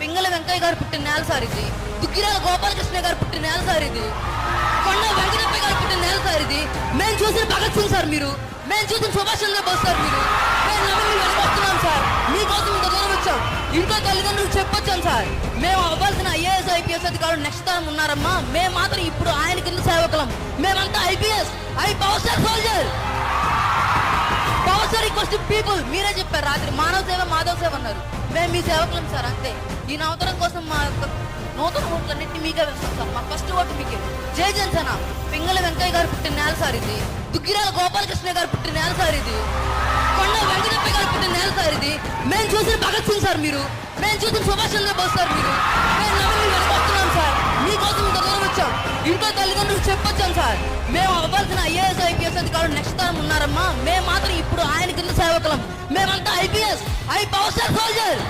పింగళ వెంకయ్య గారు పుట్టిన నేల సార్ ఇది. దుగ్గిరాల గోపాలకృష్ణ గారు పుట్టిన నేల సార్ ఇది. కొండ వెంకటప్ప గారు పుట్టిన నేల సార్ ఇది. మేము చూసిన భగత్ సింగ్ సార్ మీరు, మేము చూసిన సుభాష్ చంద్రబోస్ సార్ మీరు. మేము నమ్మి వెనకొస్తున్నాం సార్, మీకోసం ఇంత దూరం వచ్చాం. ఇంట్లో తల్లిదండ్రులు చెప్పొచ్చాం సార్, మేము అవ్వాల్సిన ఐఏఎస్ ఐపీఎస్ అధికారులు నెక్స్ట్ టైం ఉన్నారమ్మా. మేము మాత్రం ఇప్పుడు ఆయన కింద సేవకులం. మేమంతా IPS, power star soldier. Power star equals to people. మీరే చెప్పారు రాత్రి, మానవ సేవ మాధవ సేవ అన్నారు. మేము మీ సేవకులం సార్, అంతే. ఈ నవతరం కోసం మా నూతన ఓట్లన్నింటినీ మీకే వేస్తాం సార్. మా ఫస్ట్ ఓటు మీకే. జై జనసేన. పింగళ వెంకయ్య గారు పుట్టిన నేల సార్ ఇది. దుగ్గిరాల గోపాలకృష్ణ గారు పుట్టిన నేల సార్ ఇది. కొండ వెంకటప్ప గారు పుట్టిన నేల సార్ ఇది. మేము చూసిన భగత్ సింగ్ సార్ మీరు, మేము చూసిన సుభాష్ చంద్రబోస్ సార్ మీరు. మేము నమ్మి వెనకొస్తున్నాం సార్, మీకోసం ఇంత దూరం వచ్చాం. ఇంట్లో తల్లిదండ్రులు చెప్పొచ్చాం సార్, మేము అవ్వాల్సిన ఐఏఎస్ ఐపీఎస్ అధికారులు నెక్స్ట్ టైం ఉన్నారమ్మా. మేము మాత్రం ఇప్పుడు ఆయన కింద సేవకులం. మేమంతా ఐపీఎస్, పవర్ స్టార్ సోల్జర్.